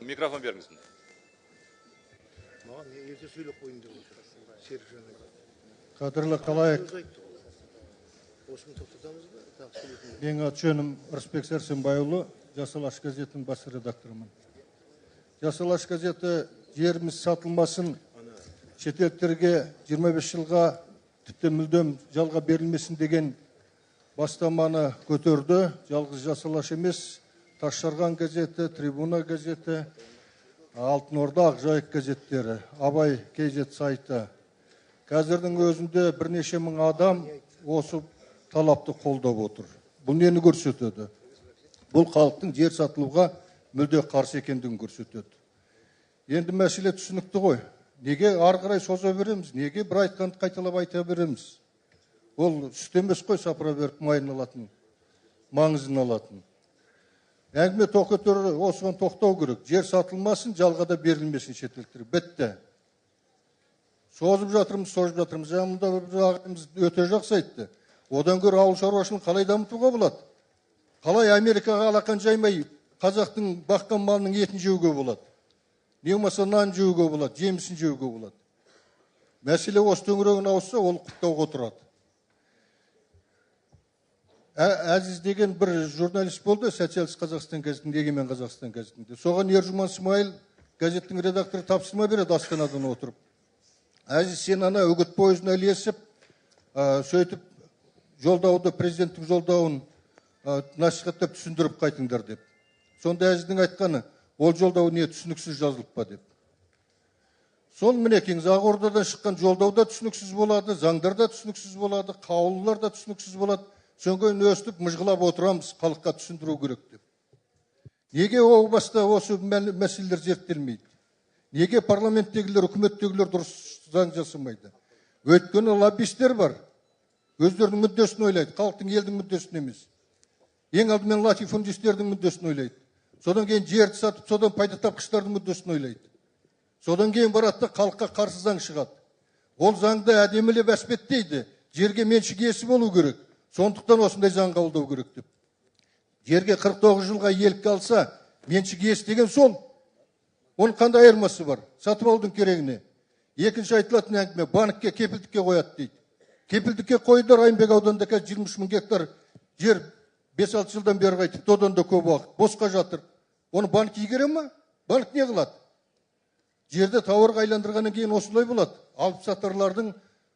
Микрофон беріңіз. Маған ерте сөйлеп қойын деп отыр. Серікжан. Қадірлі қалайық. Осыны тоқтатамыз ба? Тағы сөйлейтін. Менің аты жөнім Рысбек Сәрсенбайұлы, Жасыл Алаш газетінің бас редакторымын. Жасыл Алаш газеті жеріміз сатылмасын, шетелдерге 25 жылға тіпті мүлдем жалға берілмесін деген бастаманы көтерді. Жалғыз Жасыл Алаш емес, Тасжарған газеті, Трибуна газеті, Алтын Орда, Ақжайық газеттері, Абай KZ сайты. Қазірдің өзінде бірнеше мың адам осы талапты қолдап отыр. Бұл нені көрсетеді? Бұл халықтың жер сатылуға мүлде қарсы екендігін көрсетеді. Енді мәселе түсінікті ғой. Неге ары қарай соза береміз? Неге бір айтқанды қайталап айта береміз? Ол сүт емес қой, сапыра беріп майын алатын, маңызын алатын. Әңгіме тоқетері осыған тоқтау керек. Жер сатылмасын, жалғада берілмесін шетелдер. Бітті. Созып жатырмыз. Жаңында бір ағымыз өте жақсы айтты. Одан гөрі ауыл шаруашылығын қалай дамытуға болады? Қалай Америкаға алақан жаймай қазақтың баққан малының етін жеуге болады? Не болмаса нан жеуге болады, жемісін жеуге болады. Мәселе осы төңірегін ауысса, ол құптауға отырады. Әзіз деген бір журналист болды, Социалист Қазақстан газетінде, Егемен Қазақстан газетінде. Соған Ержұман Смайыл газеттің редакторы тапсырма береді Астанадан отырып. Әзіз, сен ана үгіт пойызына ілесіп, сөйтіп жолдауды, президенттің жолдауын насихаттап түсіндіріп қайтыңдар деп. Сонда Әзіздің айтқаны, ол жолдау не түсініксіз жазылып па деп. Сол мінекеңіз, Ақордадан шыққан жолдау да түсініксіз болады, заңдар да түсініксіз болады, қаулылар да түсініксіз болады. Соңғы өстіп мұжғылап отырамыз, халыққа түсіндіру керек деп. Неге о баста осы мәселелер зерттелмейді? Неге парламенттегілер, үкіметтегілер дұрыс заң жасамайды? Өйткені лоббистер бар. Өздерінің мүддесін ойлайды, халықтың елдің мүддесін емес. Ең алдымен латифундистердің мүддесін ойлайды. Содан кейін жерді сатып, содан пайда тапқыштардың мүддесін ойлайды. Содан кейін барады, халыққа қарсы заң шығады. Ол заңды әдемілеп әспеттейді. Жерге меншік иесі болу керек. Сондықтан осындай заң қабылдау керек деп. Жерге 49 жылға иелікке алса, меншік иесі деген сол. Оның қандай айырмасы бар? Сатып алудың керегіне. Екінші айтылатын әңгіме, банкке кепілдікке қояды дейді. Кепілдікке қойды, Райымбек ауданында 23 мың гектар жер 5-6 жылдан бері қайтып, одан да көп уақыт босқа жатыр. Оны банк игере ма? Банк не қылады? Жерді тауарға айландырғаннан кейін осылай болады. Алып сатарлардың,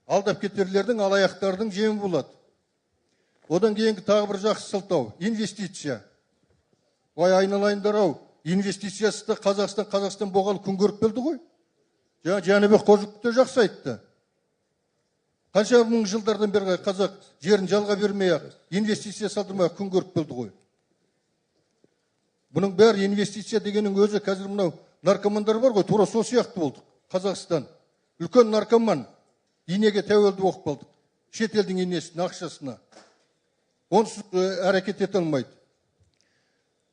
алдап кетерлердің, алаяқтардың жемі болады. Одан кейінгі тағы бір жақсы сылтау, инвестиция. Ой, айналайындар-ау, инвестициясы да Қазақстан болғалы күн көріп келді ғой. Жәнібек Қожықов та жақсы айтты. Қанша мың жылдардан бері қазақ жерін жалға бермей-ақ, инвестиция салдырмай күн көріп келді ғой. Бұның бәрі инвестиция дегеннің өзі қазір мынау наркомандар бар ғой, тура сол сияқты болдық. Қазақстан үлкен наркоман, инеге тәуелді оқып қалдық. Шетелдің инесіне, ақшасына. Онсыз әрекет ете алмайды.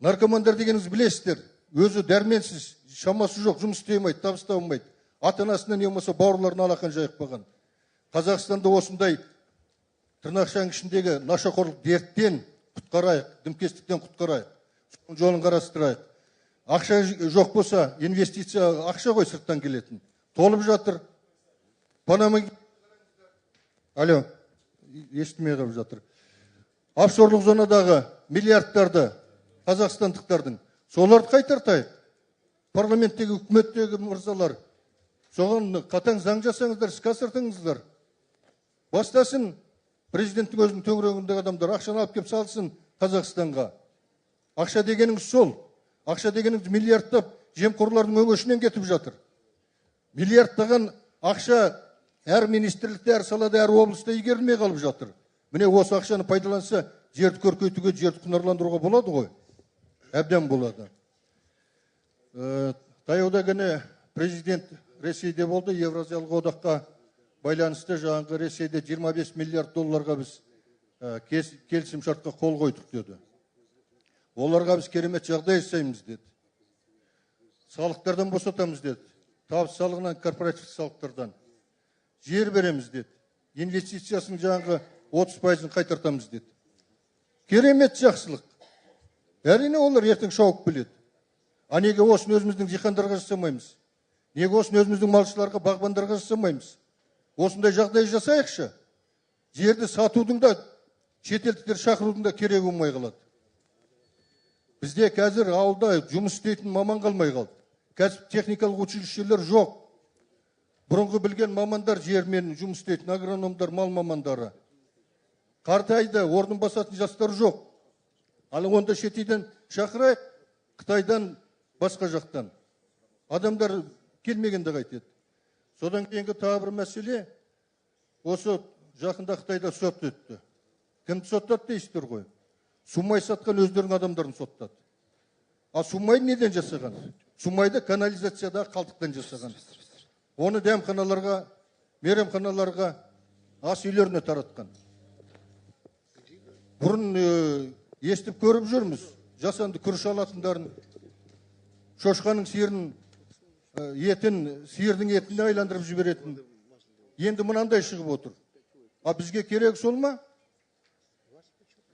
Наркомандар дегеніңіз білесіздер, өзі дәрменсіз, шамасы жоқ, жұмыс істемейді, табыс табылмайды. Ата-анасынан не болмаса бауырларына алақан жайып қалған. Қазақстанда осындай тырнақшаның ішіндегі нашақорлық дерттен құтқарайық, дімкестіктен құтқарайық. Жолын қарастырайық. Ақша жоқ болса, инвестиция ақша ғой сырттан келетін. Толып жатыр. Панама... Алло, естімей қалып жатыр. Офшорлық зонадағы миллиардтарды қазақстандықтардың, соларды қайтартайық. Парламенттегі, үкіметтегі мырзалар, соған қатаң заң жасаңыздар, іске асыртыңыздар. Бастасын президенттің өзінің төңірегіндегі адамдар ақшаны алып кеп салсын Қазақстанға. Ақша дегеніңіз сол. Ақша дегеніңіз миллиардтап жемқорлардың өңешінен кетіп жатыр. Миллиардтаған ақша әр министрлікте, әр салада, әр облыста игерілмей қалып жатыр. Міне осы ақшаны пайдаланса, жерді көркейтуге, жерді құнарландыруға болады ғой. Әбден болады. Таяуда ғана президент Ресейде болды, Евразиялық одаққа байланысты жаңағы Ресейде 25 миллиард долларға біз келісім шартқа қол қойдық деді. Оларға біз керемет жағдай жасаймыз деді. Салықтардан босатамыз деді. Табыс салығынан, корпоративті салықтардан. Жер береміз деді. Инвестициясының жаңағы 30%-ын қайтартамыз деді. Керемет жақсылық. Әрине олар ертең шауып біледі. А неге осыны өзіміздің диқандарға жасамаймыз? Неге осыны өзіміздің малшыларға, бағбандарға жасамаймыз? Осындай жағдай жасайықшы. Жерді сатудың да, шетелдіктер шақырудың да керек болмай қалады. Бізде қазір ауылда жұмыс істейтін маман қалмай қалды. Кәсіп техникалық училищелер жоқ. Бұрынғы білген мамандар жермен жұмыс істейтін агрономдар, мал мамандары. Қартайды, орнын басатын жастар жоқ. Ал онда шетелден шақырайық, Қытайдан, басқа жақтан. Адамдар келмегенде қайтеді. Содан кейінгі тағы бір мәселе, осы жақында Қытайда сот өтті. Кімді соттады дейсіздер ғой? Сумай сатқан өздерінің адамдарын соттады. А Сумай неден жасаған? Сумайды канализациядағы қалдықтан жасаған. Оны дәмханаларға, мейрамханаларға, ас үйлеріне таратқан. Бұрын естіп көріп жүрміз. Жасанды күріш алатындарын, шошқаның сиырын, сиырдың етін айландырып жіберетін. Енді мынандай шығып отыр. А бізге керек сол ма?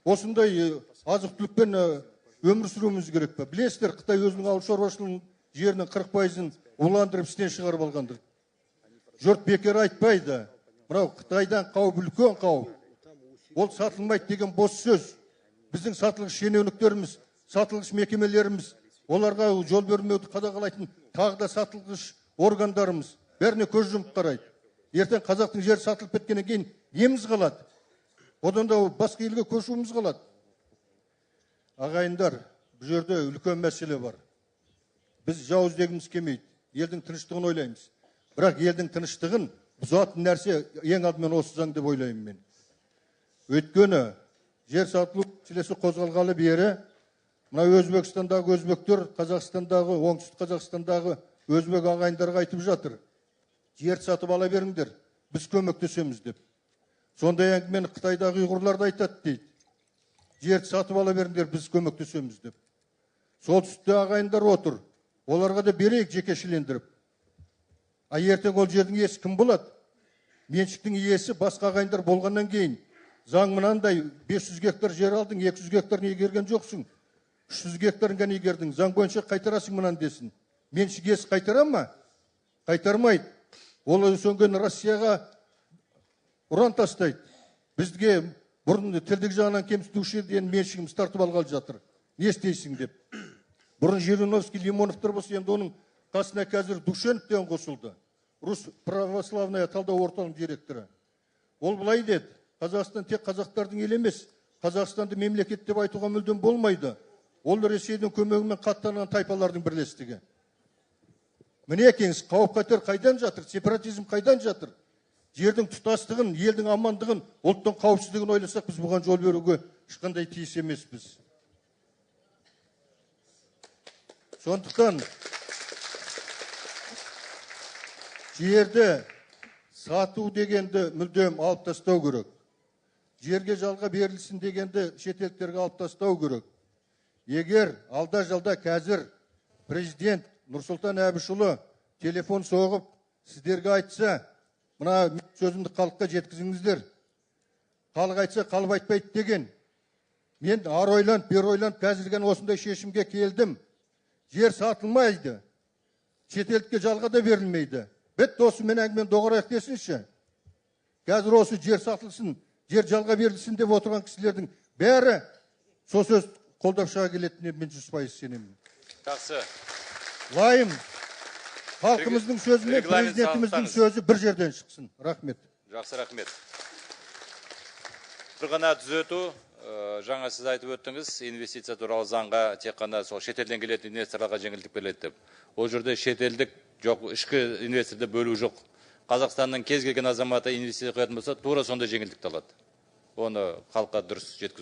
Осындай азық-түлікпен өмір сүруіміз керек пе? Білесіздер, Қытай өзінің ауыл шаруашылығының жерінің 40%-ін уландырып істен шығарып алғанды. Жұрт бекер айтпайды. Мынау Қытайдан қауіп, үлкен қауіп. Ол сатылмайды деген бос сөз. Біздің сатылғыш шенеуніктеріміз, сатылғыш мекемелеріміз, оларға жол бермеуді қадағалайтын тағы да сатылғыш органдарымыз бәріне көз жұмып қарайды. Ертең қазақтың жері сатылып кеткеннен кейін неміз қалады? Одан да басқа елге көшуіміз қалады. Ағайындар, бұл жерде үлкен мәселе бар. Біз жауыз дегіміз келмейді. Елдің тыныштығын ойлаймыз. Бірақ елдің тыныштығын бұзатын нәрсе ең алдымен осы заң деп ойлаймын мен. Өйткені жер сатылу мәселесі қозғалғалы бері мына Өзбекстандағы өзбектер, Қазақстандағы, оңтүстік Қазақстандағы өзбек ағайындарға айтып жатыр. Жер сатып ала беріңдер, біз көмектесеміз деп. Сондай әңгімені Қытайдағы ұйғырлар да айтады дейді. Жерді сатып ала беріңдер, біз көмектесеміз деп. Солтүстікте ағайындар отыр. Оларға да берейік жекешелендіріп. А ертең ол жердің иесі кім болады? Меншіктің иесі басқа ағайындар болғаннан кейін заң мынандай 500 гектар жер алдың, 200 гектарын игерген жоқсың. 300 гектарын ғана игердің. Заң бойынша қайтарасың мынаны десін. Меншік иесі қайтара ма? Қайтармайды. Ол сөнген Россияға ұран тастайды. Бізге бұрын тілдік жағынан кемсітуші еден меншігіміз тартып алғалы жатыр. Не істейсің деп. Бұрын Жириновский, Лимоновтар болса, енді оның қасына қазір Душенов деген қосылды. Рус православная талдау орталығының директоры. Ол былай деді, Қазақстан тек қазақтардың ел емес, Қазақстанды мемлекет деп айтуға мүлдем болмайды. Ол Ресейдің көмегімен қаттанған тайпалардың бірлестігі. Міне екенсіз, қауіп қатер қайдан жатыр, сепаратизм қайдан жатыр? Жердің тұтастығын, елдің амандығын, ұлттың қауіпсіздігін ойласақ, біз бұған жол беруге ешқандай тиіс емеспіз. Сондықтан жерді сату дегенді мүлдем алып тастау керек. Жерге жалға берілсін дегенді шетелдіктерге алып тастау керек. Егер алда-жалда қазір президент Нұрсұлтан Әбішұлы телефон соғып сіздерге айтса, мына сөзімді халыққа жеткізіңіздер. Халық айтса, қалып айтпайды деген. Мен ар ойланып, бер ойланып, қазірген осындай шешімге келдім. Жер сатылмайды. Шетелдікке жалға да берілмейді. Бітті осы мен әңгімен доғарайық десінші. Қазір осы жер сатылсын, жер жалға берілсін деп отырған кісілердің бәрі сол сөз қолдап шыға келетініне мен 100% сенемін. Жақсы. Лайым, халқымыздың сөзі мен президентіміздің сөзі бір жерден шықсын. Рахмет. Жақсы, рахмет. Бір ғана түзету, жаңа сіз айтып өттіңіз, инвестиция туралы заңға тек қана сол шетелден келетін инвесторларға жеңілдік беріледі деп. Ол жерде шетелдік жоқ, ішкі инвесторды бөлу жоқ. Қазақстанның кез келген азаматы инвестиция құятын болса, тура сондай жеңілдікті алады. Оны халыққа дұрыс жеткізу.